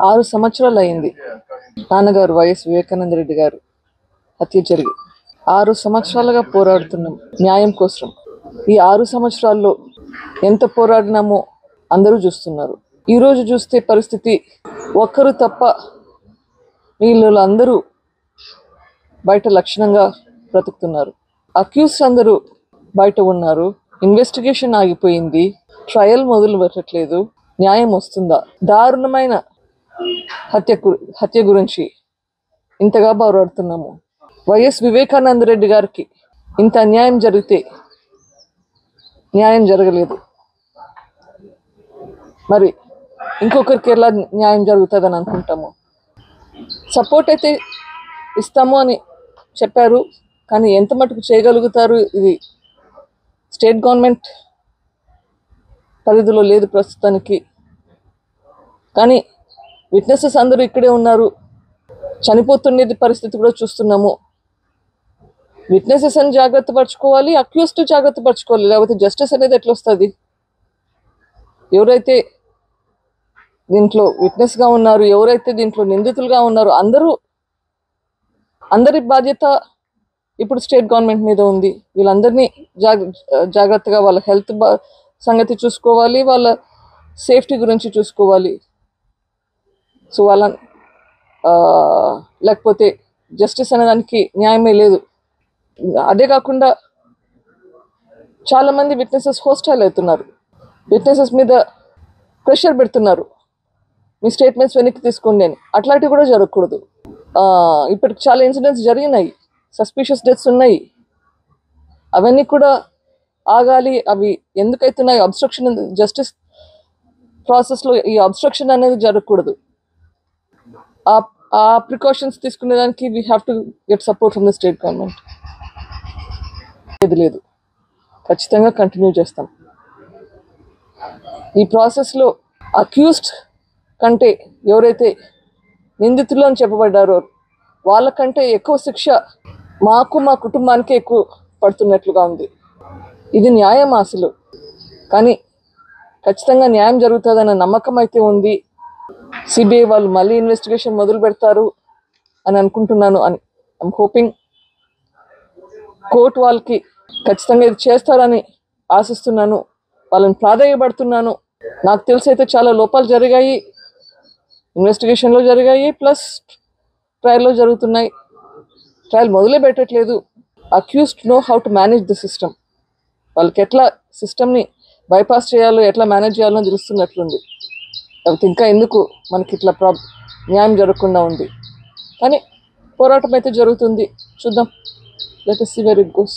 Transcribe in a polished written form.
6 సంవత్సరాలు అయింది నాన్నగారు వైఎస్ వివేకానంద రెడ్డి గారు హత్య జరిగి 6 సంవత్సరాలుగా పోరాడుతున్నాం న్యాయం కోసం. ఈ 6 సంవత్సరాల్లో ఎంత పోరాడినామో అందరూ చూస్తున్నారు. ఈరోజు చూస్తే పరిస్థితి ఒక్కరు తప్ప వీళ్ళు అందరూ బయట లక్షణంగా బ్రతుకుతున్నారు. అక్యూస్ అందరూ బయట ఉన్నారు. ఇన్వెస్టిగేషన్ ఆగిపోయింది. ట్రయల్ మొదలు పెట్టట్లేదు. న్యాయం వస్తుందా? దారుణమైన హత్య గురించి ఇంతగా పోరాడుతున్నాము. వైఎస్ వివేకానంద రెడ్డి గారికి ఇంత అన్యాయం జరిగితే న్యాయం జరగలేదు. మరి ఇంకొకరికి ఎలా న్యాయం జరుగుతుందని అనుకుంటాము. సపోర్ట్ అయితే ఇస్తాము అని చెప్పారు, కానీ ఎంత మటుకు చేయగలుగుతారు? ఇది స్టేట్ గవర్నమెంట్ పరిధిలో లేదు ప్రస్తుతానికి. కానీ విట్నెసెస్ అందరూ ఇక్కడే ఉన్నారు. చనిపోతుండేది పరిస్థితి కూడా చూస్తున్నాము. విట్నెసెస్ అని జాగ్రత్త పరచుకోవాలి, అక్యూస్డ్ జాగ్రత్త పరచుకోవాలి, లేకపోతే జస్టిస్ అనేది ఎట్లా వస్తుంది? ఎవరైతే దీంట్లో విట్నెస్గా ఉన్నారు, ఎవరైతే దీంట్లో నిందితులుగా ఉన్నారు, అందరి బాధ్యత ఇప్పుడు స్టేట్ గవర్నమెంట్ మీద ఉంది. వీళ్ళందరినీ జాగ్రత్తగా వాళ్ళ హెల్త్ సంగతి చూసుకోవాలి, వాళ్ళ సేఫ్టీ గురించి చూసుకోవాలి. సో లేకపోతే జస్టిస్ అనేదానికి న్యాయమే లేదు. అదే కాకుండా చాలామంది విట్నెసెస్ హోస్టైల్ అవుతున్నారు. విట్నెసెస్ మీద ప్రెషర్ పెడుతున్నారు, మీ స్టేట్మెంట్స్ వెనక్కి తీసుకోండి అని. అట్లాంటివి కూడా జరగకూడదు. ఇప్పటికి చాలా ఇన్సిడెంట్స్ జరిగినాయి, సస్పిషియస్ డెత్స్ ఉన్నాయి. అవన్నీ కూడా ఆగాలి. అవి ఎందుకైతున్నాయి? అబ్స్ట్రక్షన్, జస్టిస్ ప్రాసెస్లో ఈ అబ్స్ట్రక్షన్ అనేది జరగకూడదు. ఆ ప్రికాషన్స్ తీసుకునేదానికి we have to get support from the state government. లేదు, ఖచ్చితంగా కంటిన్యూ చేస్తాం. ఈ ప్రాసెస్లో అక్యూస్డ్ కంటే ఎవరైతే నిందితులు అని చెప్పబడ్డారో వాళ్ళకంటే ఎక్కువ శిక్ష మాకు, మా కుటుంబానికే ఎక్కువ పడుతున్నట్లుగా ఉంది. ఇది న్యాయం అసలు. కానీ ఖచ్చితంగా న్యాయం జరుగుతుందన్న నమ్మకం అయితే ఉంది. సిబిఐ వాళ్ళు మళ్ళీ ఇన్వెస్టిగేషన్ మొదలు పెడతారు అని అనుకుంటున్నాను. ఐఎమ్ హోపింగ్ కోర్టు వాళ్ళకి ఖచ్చితంగా ఇది చేస్తారని ఆశిస్తున్నాను. వాళ్ళని ప్రాధాన్యపడుతున్నాను. నాకు తెలిసి అయితే చాలా లోపాలు జరిగాయి, ఇన్వెస్టిగేషన్లో జరిగాయి, ప్లస్ ట్రయల్లో జరుగుతున్నాయి. ట్రయల్ మొదలే పెట్టట్లేదు. Accused know how to manage the system. వాళ్ళకి ఎట్లా సిస్టమ్ని బైపాస్ చేయాలో, ఎట్లా మేనేజ్ చేయాలో తెలుస్తున్నట్లుంది. లేకపోతే ఇంకా ఎందుకు మనకి ఇట్లా న్యాయం జరగకుండా ఉంది. కానీ పోరాటం అయితే జరుగుతుంది. చూద్దాం. Let us see where it goes.